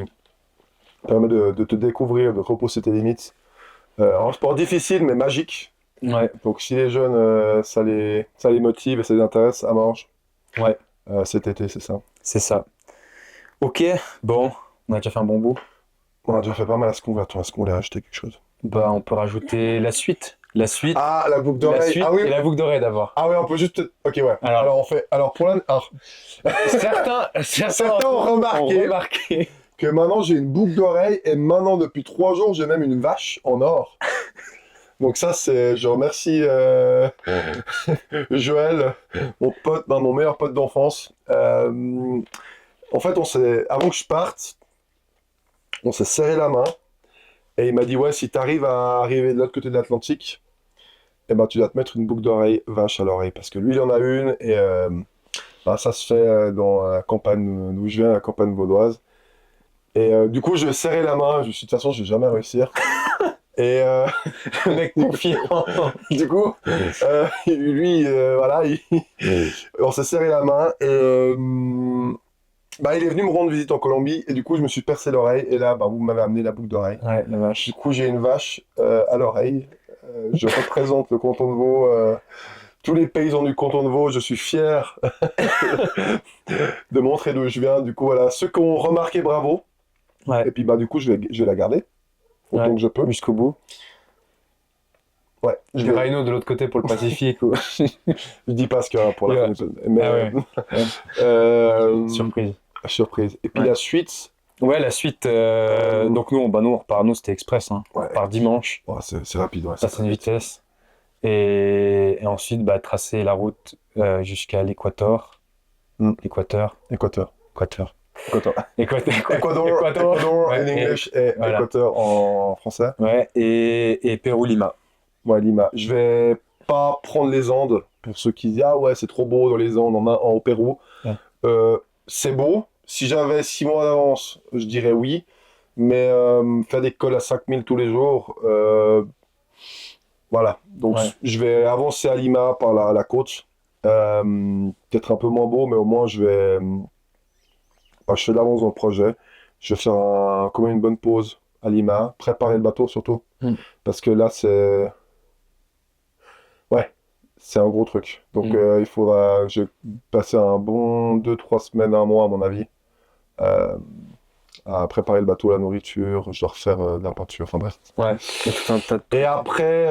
permet de te découvrir, de repousser tes limites. Un sport difficile, mais magique. Ouais, Donc si les jeunes, ça les motive et ça les intéresse, à Morges. ouais, Cet été, c'est ça. c'est ça. Ok, bon, on a déjà fait un bon bout. On a déjà fait pas mal à ce qu'on va. Toi, est-ce qu'on voulait rajouter quelque chose? Bah, on peut rajouter la suite. La suite, Ah, la boucle la d'oreille. suite Ah oui. et la boucle d'oreille d'abord. Ah oui, on peut juste. Ok, ouais. Alors. Alors on fait. Alors pour la. Alors, Certains ont remarqué que maintenant j'ai une boucle d'oreille et maintenant depuis 3 jours j'ai même une vache en or. Donc ça c'est. Je remercie Joël, mon pote, mon meilleur pote d'enfance. En fait, avant que je parte, on s'est serré la main et il m'a dit ouais, si t'arrives à arriver de l'autre côté de l'Atlantique, eh ben tu dois te mettre une boucle d'oreille vache à l'oreille parce que lui il en a une et ça se fait dans la campagne d'où je viens, la campagne vaudoise. Et du coup, je vais serrer la main. Je me suis dit, de toute façon, je vais jamais réussir. Et Le mec confiant. du coup, lui, voilà, on s'est serré la main. Et il est venu me rendre visite en Colombie. Et du coup, je me suis percé l'oreille. Et là, vous m'avez amené la boucle d'oreille. Ouais, la vache. Du coup, j'ai une vache à l'oreille. Je représente le canton de Vaud. Tous les paysans du canton de Vaud, je suis fier de montrer d'où je viens. Du coup, voilà, ceux qui ont remarqué, bravo. Ouais. Et puis, du coup, je vais la garder autant Ouais. que je peux. Jusqu'au bout. Ouais, Je je vais vais. Rhino de l'autre côté pour le Pacifique. Ou... Je dis pas ce qu'il y a pour la Ouais. fin du- Mais, Ah ouais. surprise. Surprise. Et puis Ouais. la suite, Ouais, la suite. Donc nous, on repart. Nous, c'était express. Hein. Ouais. On repart dimanche. c'est rapide. Ouais, Ça, c'est une vitesse. Et ensuite, tracer la route jusqu'à l'Équateur. Équateur. Équateur. Équateur. Ecuador Ouais, en English et voilà. Équateur en français. Ouais, et Pérou-Lima. Ouais, Lima. Je vais pas prendre les Andes. Pour ceux qui disent, ah ouais, c'est trop beau dans les Andes, au Pérou. Ouais. C'est beau. Si j'avais 6 mois d'avance, je dirais oui. Mais faire des cols à 5000 tous les jours, voilà. Donc Ouais. je vais avancer à Lima par la côte. Peut-être un peu moins beau, mais au moins je fais d'avance dans le projet. Je vais faire quand même une bonne pause à Lima, préparer le bateau surtout. Parce que là, c'est un gros truc. Donc il faudra que je passe un bon 2-3 semaines, un mois à mon avis, à préparer le bateau, la nourriture, je dois refaire de la peinture, enfin bref. Ouais, il y a tout un tas de... Et après,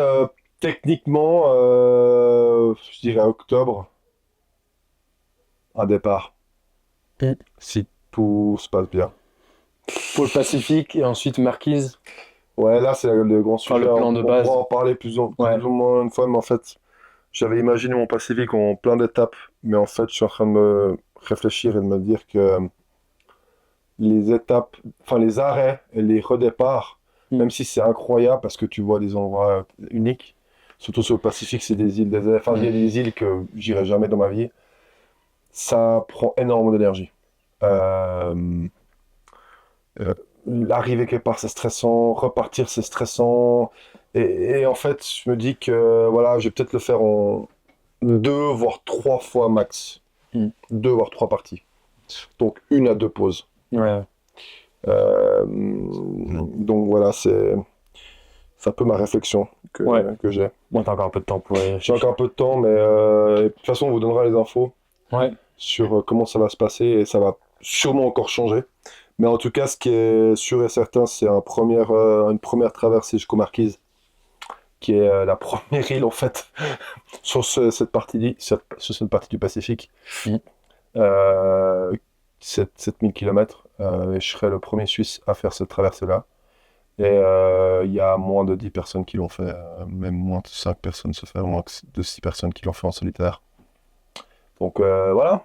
techniquement, je dirais octobre. un départ, si tout se passe bien. Pour le Pacifique et ensuite Marquise. Ouais, là, c'est le grand Enfin, sujet. le plan de On base. pourra en parler Ouais. plus ou moins une fois, mais en fait, j'avais imaginé mon Pacifique en plein d'étapes, mais en fait, je suis en train de me réfléchir et de me dire que les étapes, enfin les arrêts et les redéparts, Mm. même si c'est incroyable parce que tu vois des endroits uniques, surtout sur le Pacifique, c'est des îles désertes, enfin, il y a des îles que j'irai jamais dans ma vie, ça prend énormément d'énergie. Euh, Arriver quelque part, c'est stressant, repartir, c'est stressant. Et en fait, je me dis que voilà, je vais peut-être le faire en 2 voire 3 fois max. Mm. 2 voire 3 parties. Donc 1 à 2 pauses. Ouais. Donc voilà, c'est un peu ma réflexion Ouais. que j'ai. Bon, t'as encore un peu de temps pour y J'ai réfléchir. encore un peu de temps, mais de toute façon, on vous donnera les infos Ouais. sur comment ça va se passer et ça va sûrement encore changer. Mais en tout cas, ce qui est sûr et certain, c'est une première traversée jusqu'aux Marquises, qui est la première île en fait sur sur cette partie du Pacifique. Mm. 7000 km, et je serai le premier Suisse à faire cette traversée-là. Et il y a moins de 10 personnes qui l'ont fait, même moins de 5 personnes se fait, moins de 6 personnes qui l'ont fait en solitaire. Donc voilà.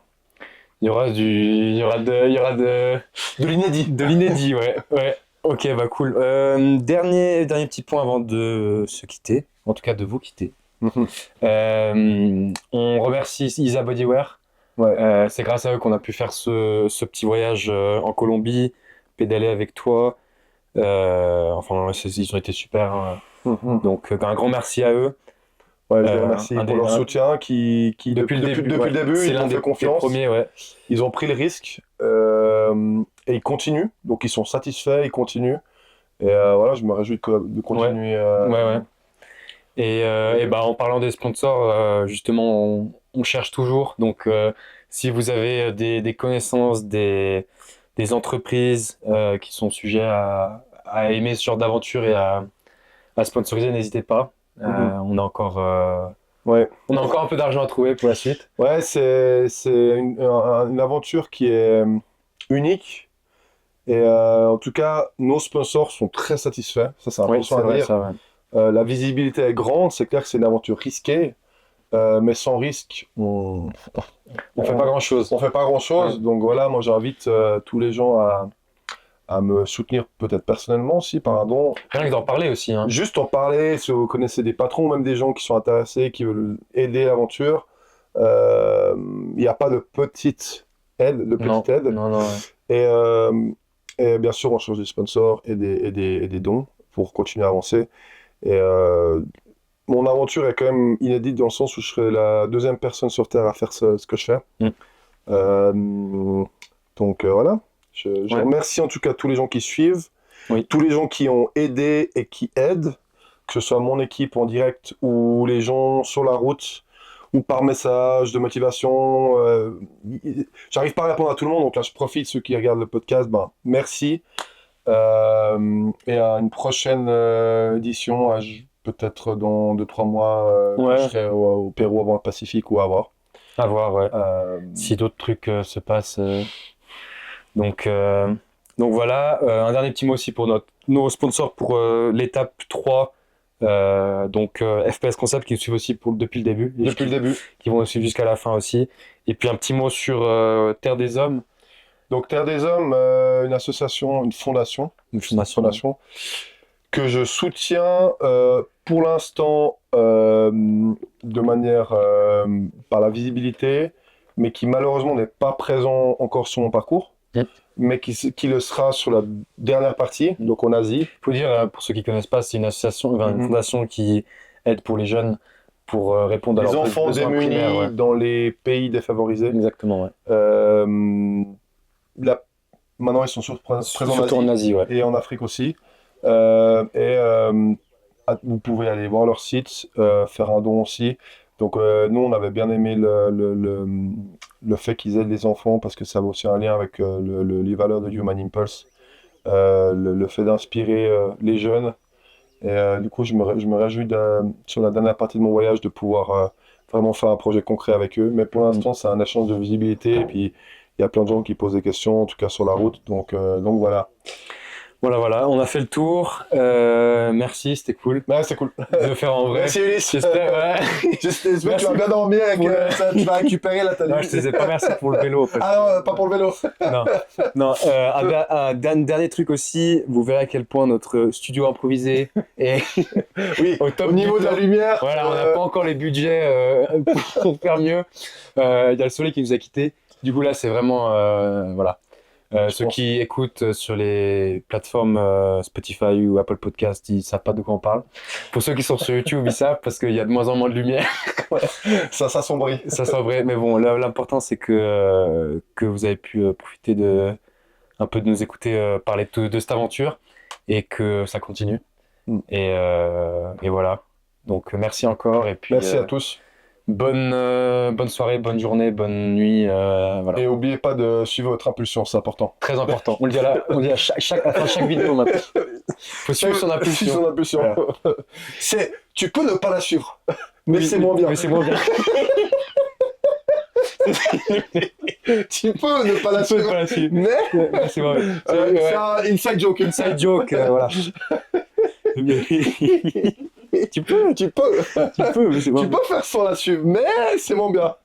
Il y aura De l'inédit. de l'inédit, ouais. Ouais. Ok, bah cool. Dernier petit point avant de se quitter. En tout cas, de vous quitter. On remercie Isa Bodywear. Ouais. C'est grâce à eux qu'on a pu faire ce petit voyage en Colombie, pédaler avec toi. Enfin, ouais, ils ont été super, hein. Donc, un grand merci à eux. Ouais, je les remercie Un pour des- leur un- soutien Depuis le début, depuis ouais. le début, C'est ils l'un ont fait des confiance. premiers, ouais. Ils ont pris le risque et ils continuent. Donc ils sont satisfaits, ils continuent. Et voilà, je me réjouis de continuer. Ouais, ouais. Et bah, en parlant des sponsors, justement, on cherche toujours. Donc, si vous avez des connaissances, des entreprises qui sont sujets à aimer ce genre d'aventure et à sponsoriser, n'hésitez pas. Ouais, On a encore un peu d'argent à trouver pour la suite. ouais, c'est une aventure qui est unique. Et en tout cas, nos sponsors sont très satisfaits. Ça, c'est Oui, important c'est à vrai, dire. ça, ouais. La visibilité est grande. C'est clair que c'est une aventure risquée. Mais sans risque, On fait pas grand-chose. on fait pas grand-chose. Ouais. Donc voilà, moi j'invite tous les gens à me soutenir peut-être personnellement aussi par un don. Rien que d'en parler aussi, hein. Juste en parler, si vous connaissez des patrons, même des gens qui sont intéressés, qui veulent aider l'aventure, il n'y a pas de petite aide, Non, non, non, ouais. Et, bien sûr, on cherche des sponsors et des dons pour continuer à avancer. Et mon aventure est quand même inédite dans le sens où je serai la deuxième personne sur Terre à faire ce que je fais. Mm. Donc voilà. Je Ouais. remercie en tout cas tous les gens qui suivent, Oui. tous les gens qui ont aidé et qui aident, que ce soit mon équipe en direct ou les gens sur la route ou par message de motivation. J'arrive pas à répondre à tout le monde, donc là je profite, ceux qui regardent le podcast, ben, merci. Et à une prochaine édition, peut-être dans 2 3 mois, Ouais. je serai au Pérou avant le Pacifique ou à voir. À voir, ouais. Euh, Si d'autres trucs se passent. Donc, euh, donc voilà, un dernier petit mot aussi pour nos sponsors pour l'étape 3. FPS Concept qui nous suivent aussi depuis le début. Et Depuis le début. qui vont suivre jusqu'à la fin aussi. Et puis un petit mot sur Terre des Hommes, Donc Terre des Hommes, une association, une fondation, une fondation. que je soutiens pour l'instant de manière par la visibilité, mais qui malheureusement n'est pas présent encore sur mon parcours, Yep. mais qui le sera sur la dernière partie, donc en Asie. Il faut dire, pour ceux qui ne connaissent pas, c'est une association, enfin, une Mhm. fondation qui aide pour les jeunes pour répondre à Les leurs enfants besoins démunis primaires, ouais. dans les pays défavorisés. Exactement, ouais. Là, maintenant, ils sont présents Surtout en en Asie Asie, ouais. et en Afrique aussi. Vous pouvez aller voir leur site, faire un don aussi. Donc, nous, on avait bien aimé le fait qu'ils aident les enfants parce que ça a aussi un lien avec les valeurs de Human Impulse, le fait d'inspirer les jeunes. Et du coup, je me réjouis sur la dernière partie de mon voyage de pouvoir vraiment faire un projet concret avec eux. Mais pour l'instant, c'est un échange de visibilité. Et puis, il y a plein de gens qui posent des questions, en tout cas sur la route. Donc voilà. Voilà, on a fait le tour. Merci, c'était cool Ouais, c'est cool. de le faire en vrai. Merci Ulysse. J'espère, ouais. J'espère que tu Merci. vas bien dormir et que Ouais. tu vas récupérer la Non, je te disais pas merci pour le vélo. En fait. Ah non, pas pour le vélo. Non, non. Un dernier truc aussi, vous verrez à quel point notre studio improvisé est Oui, au top au niveau du de la top. lumière. Voilà, on n'a pas encore les budgets pour faire mieux. Il y a le soleil qui nous a quittés. Du coup, là, c'est vraiment. Voilà. Ceux pense. qui écoutent sur les plateformes Spotify ou Apple Podcast, ils savent pas de quoi on parle. Pour ceux qui sont sur YouTube, ils savent parce qu'il y a de moins en moins de lumière. Ça s'assombrit. Ça sent vrai. Mais bon, l'important, c'est que vous avez pu profiter un peu de nous écouter parler de cette aventure et que ça continue. Mm. Et voilà. Donc, merci encore. Et puis, Merci à tous. bonne soirée, bonne journée, bonne nuit. Voilà. Et n'oubliez pas de suivre votre impulsion, c'est important. Très important. On le dit à chaque, à la fin de chaque vidéo maintenant. Faut suivre son impulsion. Suis son impulsion. Voilà. Tu peux ne pas la suivre, mais Oui, c'est moins bien. Mais c'est moins bien. Tu peux ne pas la Tu peux suivre, pas la suivre. mais C'est vrai. c'est un inside joke. Inside joke, voilà. Tu peux, Tu peux mais c'est moins faire sans la suivre, mais c'est moins bien.